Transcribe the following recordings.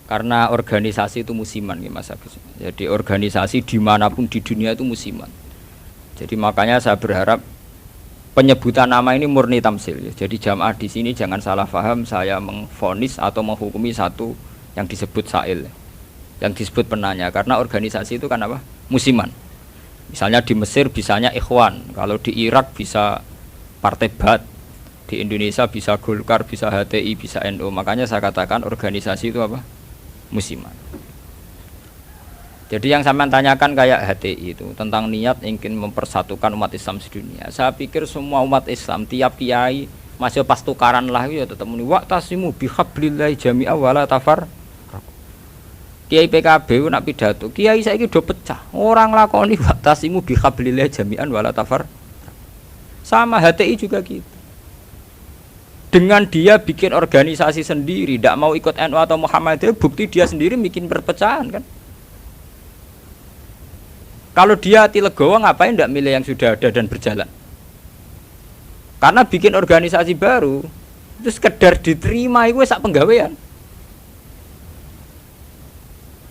Karena organisasi itu musiman ya Mas Agus. Jadi organisasi dimanapun di dunia itu musiman. Jadi makanya saya berharap penyebutan nama ini murni tamsil ya. Jadi jamaah di sini jangan salah paham saya mengvonis atau menghukumi satu yang disebut sa'il, yang disebut penanya. Karena organisasi itu kan apa? Musiman. Misalnya di Mesir bisanya Ikhwan, kalau di Irak bisa Partai Ba'ath, di Indonesia bisa Golkar, bisa HTI, bisa NU. Makanya saya katakan organisasi itu apa? Musiman. Jadi yang saya tanyakan kayak HTI itu tentang niat ingin mempersatukan umat Islam sedunia. Saya pikir semua umat Islam tiap kiai masih pas tukaran lah ya tetap muni waqtasimu bihablillahi jami'a wala tafar. Kiai PKB nak pidato, kiai saiki do pecah. Orang lakoni waqtasimu bihablillahi jami'an wala tafar. Sama HTI juga gitu. Dengan dia bikin organisasi sendiri, tidak mau ikut NU atau Muhammadiyah, bukti dia sendiri bikin perpecahan kan. Kalau dia hati legowo ngapain tidak milih yang sudah ada dan berjalan? Karena bikin organisasi baru itu sekedar diterima itu sak penggawean.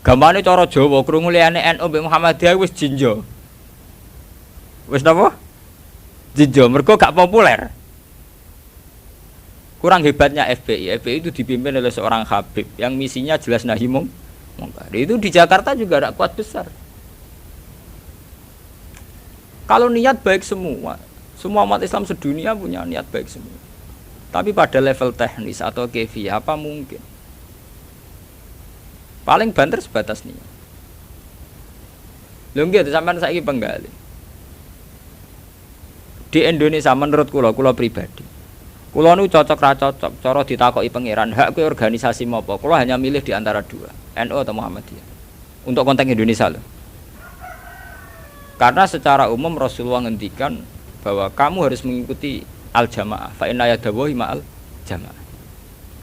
Gamane cara Jawa krungu liyane NU mbek Muhammadiyah wis jinjo. Wis napa? Jinjo mergo gak populer. Kurang hebatnya FPI. FPI itu dipimpin oleh seorang Habib yang misinya jelas nahi mungkar. Itu di Jakarta juga ada kuat besar. Kalau niat baik semua umat Islam sedunia punya niat baik semua. Tapi pada level teknis atau kefiyah apa mungkin? Paling banter sebatas niat. Lho nggih sampean saiki penggali. Di Indonesia menurut kula pribadi kula nu cocok ra cocok, cara ditakoki pangeran, hak kowe organisasi mopo? Kula hanya milih di antara dua, NU atau Muhammadiyah. Untuk konteks Indonesia loh. Karena secara umum Rasulullah ngendikan bahwa kamu harus mengikuti al-jamaah, fa inna yadawahi ma'al jamaah.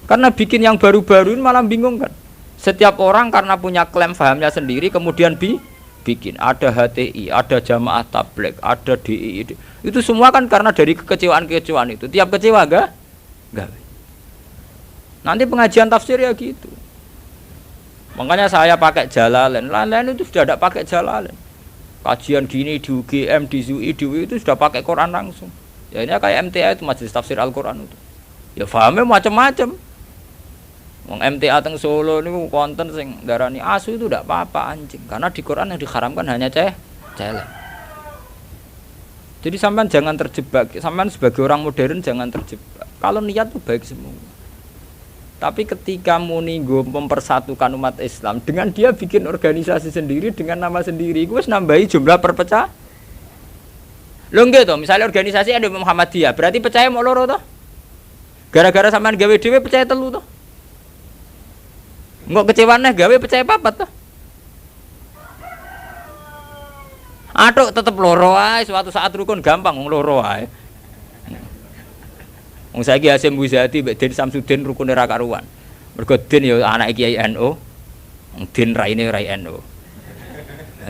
Karena bikin yang baru-baru ini malah bingung kan. Setiap orang karena punya klaim fahamnya sendiri kemudian bikin ada HTI, ada jamaah tabligh, ada DI. Itu semua kan karena dari kekecewaan itu. Tiap kecewa enggak? Nanti pengajian tafsir ya gitu. Makanya saya pakai Jalalain. Lain-lain itu sudah tidak pakai Jalalain. Kajian gini di UGM, di ZUI, di UI itu sudah pakai Quran langsung. Ya ini kayak MTA itu Majelis Tafsir Al-Quran itu. Ya fahamnya macam-macam. Wong MTA teng Solo niku konten sing darani asu itu tidak apa-apa anjing. Karena di Quran yang diharamkan hanya celeng. Jadi sampean jangan terjebak, sampean sebagai orang modern jangan terjebak. Kalau niat itu baik semua. Tapi ketika munggo mempersatukan umat Islam dengan dia bikin organisasi sendiri dengan nama sendiri, itu wis nambahi jumlah perpecah. Lho nggih to, misalnya organisasi ada Muhammadiyah, berarti percaya mau loro to? Gara-gara sampean gawe dhewe percaya telu to? Engko kecewane gawe percaya papat to? Atuk tetep loro ae, suatu saat rukun gampang wong loro ae. Wong saiki Hasyim Muzadi mbek Den Samsudin rukune ra karuan. Mergo Den ya anake Kiai NU, Den raine rai NU.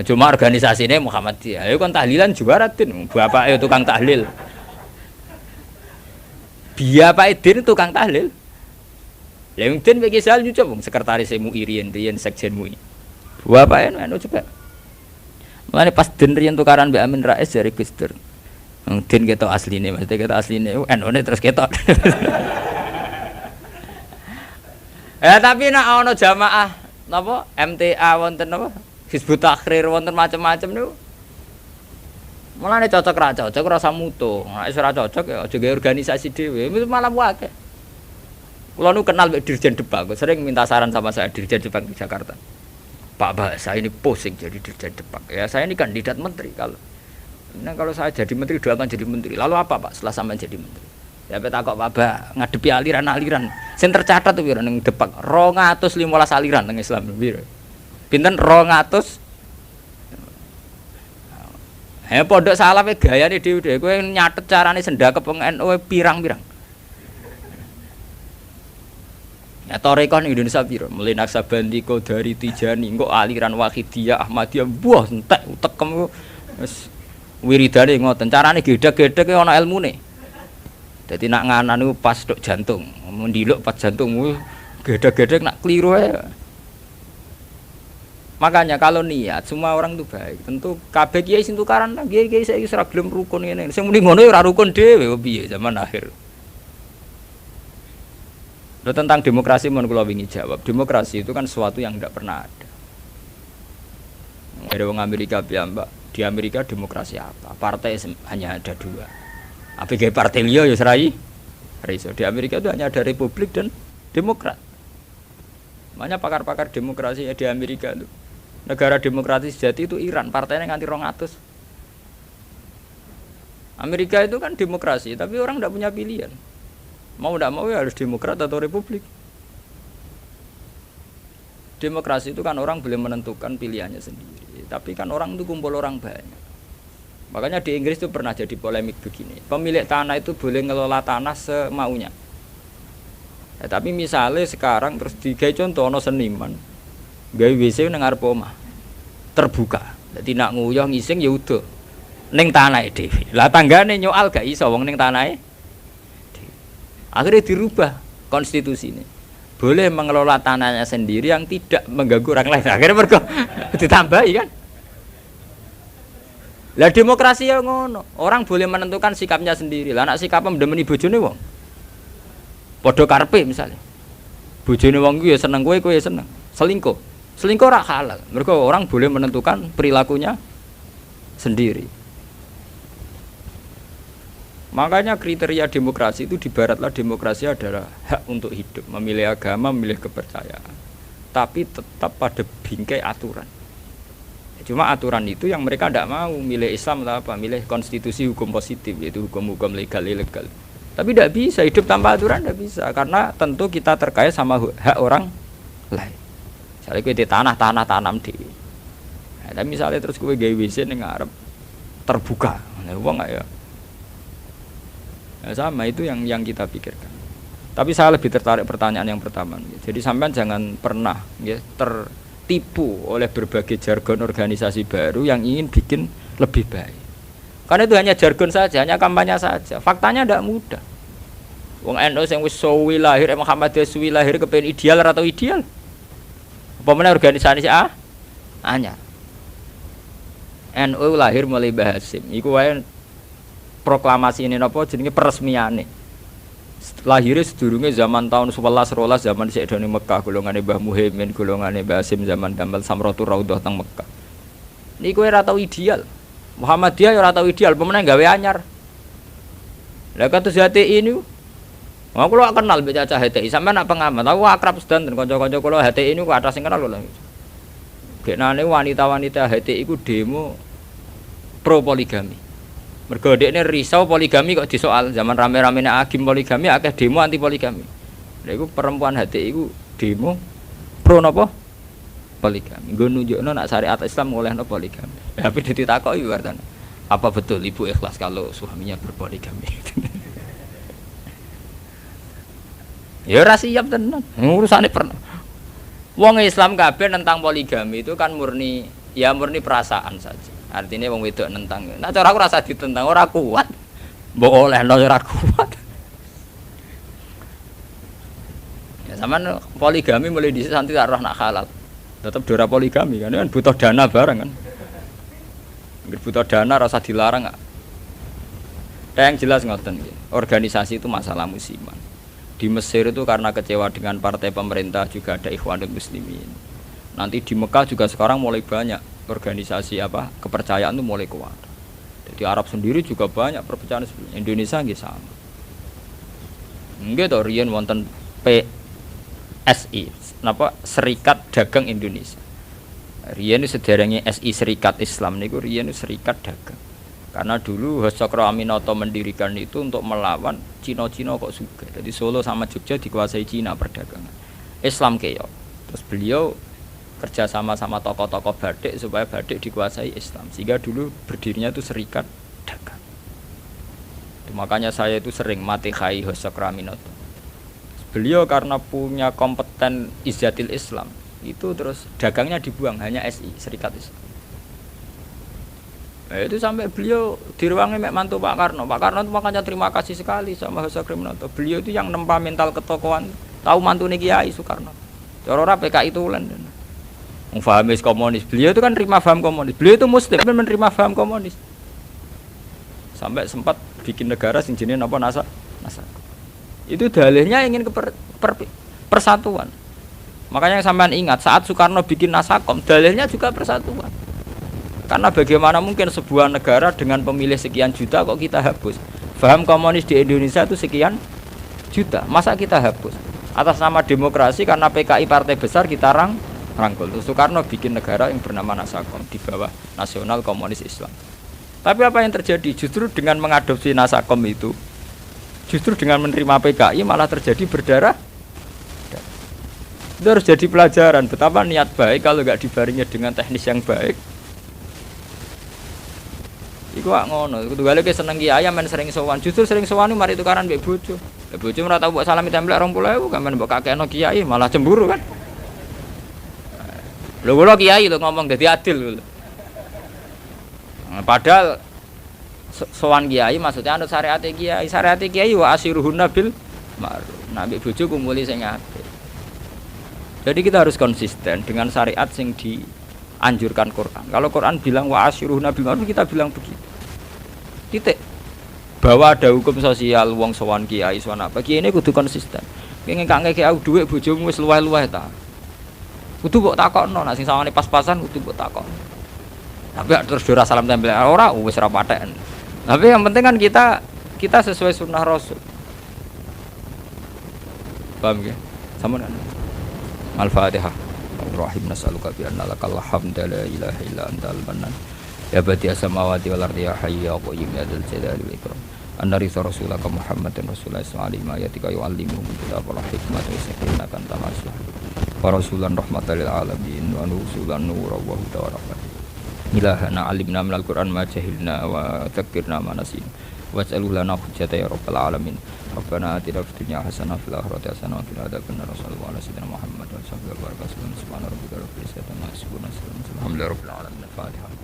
Cuma organisasine Muhammadiyah. Ayo kan tahlilan juara Den, bapake tukang tahlil. Bapake Den tukang tahlil. Lah wong Den iki sal nyucup wong sekretaris MUI riyen sekjen MUI. Bapake NU coba. Mulane pas Den riyen tukaran mbek Amin Rais dari Gus Dur. Den ketok asline, maksudnya ketok asline NU-ne terus ketok. Tapi nek ana jamaah napa MTA wonten napa Hizbut Tahrir wonten macam-macam niku. Mulane cocok ra cocok ora usah mutu. Nek wis ora cocok ya aja gawe organisasi dhewe, itu malah wae. Kula nu kenal mbek Dirjen Depak, sering minta saran sama saya Dirjen Depak di Jakarta. Pak, saya ini pusing jadi Dirjen Depak. Ya saya ini kandidat menteri kalau. Nah kalau saya jadi menteri doakan jadi menteri. Lalu apa Pak setelah sampai jadi menteri? Ya petakok Pak ngadepi aliran-aliran. Sing tercatat tuh piro ning Depak 215 aliran nang Islam piro. Pinten 200. Pondok salaf e gayane dhewe-dhewe kowe nyatet carane sendakep wong NU pirang-pirang. Torekon Indonesia piro? Mulai Naksabandi, Qadari, Tijani, engko aliran Wahidiyah, Ahmadiyah, buah entek utekem wis wiridane ngoten. Carane gedhek-gedhek ana ilmune. Dadi nak nganan niku pas tok jantung, mendiluk pas jantung gedhek-gedhek nak kliru ae. Makanya kalau niat semua orang itu baik. Tentu kabeh kiai sing tukaran kiai saiki ora gelem rukun ngene. Sing muni ngono ya ora rukun dhewe piye zaman akhir. Lalu tentang demokrasi mohon kula wingi jawab. Demokrasi itu kan sesuatu yang tidak pernah ada. Ada orang Amerika piyambak. Di Amerika demokrasi apa? Partai hanya ada dua. Apa kayak partai liya ya serai? Riso. Di Amerika itu hanya ada Republik dan Demokrat. Makanya pakar-pakar demokrasi di Amerika itu. Negara demokratis sejati itu Iran. Partainya nganti 200. Amerika itu kan demokrasi, tapi orang tidak punya pilihan. Mau tidak mau ya harus Demokrat atau Republik. Demokrasi itu kan orang boleh menentukan pilihannya sendiri. Tapi kan orang itu kumpul orang banyak. Makanya di Inggris itu pernah jadi polemik begini. Pemilik tanah itu boleh ngelola tanah semaunya. Ya, tapi misalnya sekarang terus digawe contoh ono seniman. Gawe WC nang ngarep omah. Terbuka. Dadi nak nguyah ngising ya udah. Ning tanahe dhewe. Lah tanggane nyoal gak iso wong ning tanahe. Akhirnya dirubah konstitusi ini. Boleh mengelola tanahnya sendiri yang tidak mengganggu orang lain. Akhirnya mereka ditambahi kan. Lah demokrasi ya ngono. Orang boleh menentukan sikapnya sendiri. Lah nak sikapnya mendemeni bojone wong. Padha karepe misalnya. Bojone wong ku ya seneng kowe ya seneng. Selingkuh. Selingkuh ora halal. Mereka orang boleh menentukan perilakunya sendiri. Makanya kriteria demokrasi itu di baratlah demokrasi adalah hak untuk hidup, memilih agama, memilih kepercayaan. Tapi tetap pada bingkai aturan. Cuma aturan itu yang mereka tidak mau, milih Islam atau apa, milih konstitusi hukum positif, yaitu hukum-hukum legal ilegal. Tapi tidak bisa hidup tanpa aturan, tidak bisa, karena tentu kita terkait sama hak orang lain. Misalnya gue di tanah tanam di. Nah, tapi misalnya terus gue gawe WC ning ngarep terbuka, nah wong nggak ya? Nah, sama itu yang kita pikirkan. Tapi saya lebih tertarik pertanyaan yang pertama. Jadi sampean jangan pernah ya, tertipu oleh berbagai jargon organisasi baru yang ingin bikin lebih baik. Karena itu hanya jargon saja, hanya kampanye saja. Faktanya tidak mudah. Wong NU sing wis suwi lahir, Muhammadiyah suwi lahir kepen ideal atau ideal? Apa meneh organisasi anyar. NU lahir mulai Mbah Hasyim. Iku wae proklamasi ini napa jenenge peresmiane. Lahirnya sedurunge zaman tahun 11 rolas zaman Syekh Doni Mekah, golongane Mbah Muhaimin, golongane Mbah Hasyim zaman damel Samratul Raudhah teng Mekah. Niku ora tau ideal. Muhammadiyah ya ora tau ideal, pemenang gawe anyar. Lah kados HTI niku. Wong kula kenal mbek cacah HTI, sampean nak pengamat, aku akrab sedanten kanca-kanca kula HTI niku atas sing kenal lho. Genane wanita-wanita HTI iku demo pro poligami. Mergo dekne risau poligami kok disoal zaman rame-ramene agim poligami akeh demo anti poligami. Lha iku perempuan HTI iku demo pro napa? Poligami. Nggo nunjukno nak syariat Islam ngolehno poligami. Tapi ditakoki wartane. Apa betul ibu ikhlas kalau suaminya berpoligami? Ya ora siap tenan. Urusane pernah. Wong Islam kabeh tentang poligami itu kan murni perasaan saja. Artinya wong wedok nentang. Nah cara aku rasa ditentang ora kuat. Mbok olehno ora kuat. Ya sampean poligami mulai dhisik santi arah nak halal. Tetep dora poligami kan butuh dana bareng kan. Butuh dana rasa dilarang enggak. Yang jelas ngoten nggih. Organisasi itu masalah musiman. Di Mesir itu karena kecewa dengan partai pemerintah juga ada Ikhwanul Muslimin. Nanti di Mekah juga sekarang mulai banyak organisasi kepercayaan itu mulai kuat. Jadi Arab sendiri juga banyak perpecahan sebenarnya. Indonesia nggih sama. Nggih to riyen wonten PSI, Serikat Dagang Indonesia. Riyen sederenge SI Serikat Islam niku riyen serikat dagang. Karena dulu Hasakra Aminoto mendirikan itu untuk melawan Cina-Cina kok sugih. Jadi Solo sama Jogja dikuasai Cina perdagangan. Islam keok. Terus beliau kerja sama tokoh-tokoh batik supaya batik dikuasai Islam. Sehingga dulu berdirinya itu serikat dagang. Itu makanya saya itu sering mati khai Hasakra Aminoto. Beliau karena punya kompeten izzatil Islam, itu terus dagangnya dibuang, hanya SI, Serikat Islam. Nah, itu sampai beliau di ruangnya mek mantu Pak Karno. Pak Karno itu makanya terima kasih sekali sama Hasan Kriminanto. Beliau itu yang nempa mental ketokohan, tahu mantune Kiai Soekarno. Cara ora PKI itu ulen. Fahamis komunis. Beliau itu kan terima paham komunis. Beliau itu muslim menerima paham komunis. Sampai sempat bikin negara sing jenenge napa NASA. Itu dalihnya ingin persatuan. Makanya sampean ingat saat Soekarno bikin Nasakom, dalihnya juga persatuan. Karena bagaimana mungkin sebuah negara dengan pemilih sekian juta kok kita hapus? Paham komunis di Indonesia itu sekian juta, masa kita hapus? Atas nama demokrasi karena PKI partai besar kita rangkul. Soekarno bikin negara yang bernama Nasakom di bawah Nasional Komunis Islam. Tapi apa yang terjadi? Justru dengan mengadopsi Nasakom itu, justru dengan menerima PKI malah terjadi berdarah. Itu harus jadi pelajaran betapa niat baik kalau nggak dibarengi dengan teknis yang baik. Iku wak ngono, kudu gale ke seneng kiai men sering sowan. Justru sering sowan mari tukaran mbek bojo. Lah bojo ora tau mbok salami templek 20.000 kan men mbok kakekno kiai malah cemburu kan. Lho kula kiai lho ngomong dadi adil lho. Padahal sowan kiai maksudnya anut syariat kiai. Syariat kiai wa asiruhunna bil ma'ruf. Nah mbek bojo kumpuli sing apik. Jadi kita harus konsisten dengan syariat sing dianjurkan Quran. Kalau Quran bilang wa asyiruhunna bil ma'ruf, kita bilang begitu. Titik. Bahwa ada hukum sosial wong sowan kiai sowan apa. Kiai ini kudu konsisten. Pengen gak ngekek aku dhuwit bojomu wis luweh-luweh ta. Kudu mbok takokno, nek sing sawane pas-pasan kudu mbok takokno. Tapi terus ora salam tempel ora wis ora paten. Tapi yang penting kan kita sesuai sunnah Rasul. Paham ya? Sama kan? Al-Fatihah. Rahim nas'aluka bi anna lakal hamda la ilaha illa antal mannan. Ya badi'as samawati wal ardi ya hayyu ya qayyum ya dzal jalali wal ikram. Anna rasulaka Muhammadin rasulullah sallallahu alaihi wasallam yu'allimuhum kitab wal hikmah wa yuzakkihim kanta maslah. Wa rasulan rahmatan lil alamin wa nusulan nur wa huda wa rahmah. Ilahana alimna minal Qur'an ma jahilna wa dzakkirna ma nasina. Waj'alhu lana hujjatan ya rabbal alamin. Rabbana atina fid dunya hasanah wa fil akhirati hasanah wa qina adzabannar. Sallallahu alaihi wasallam Muhammad wa sallallahu alaihi wasallam. Subhana rabbika rabbil izzati amma yasifun. Alhamdulillahi rabbil alamin. Al-Fatihah.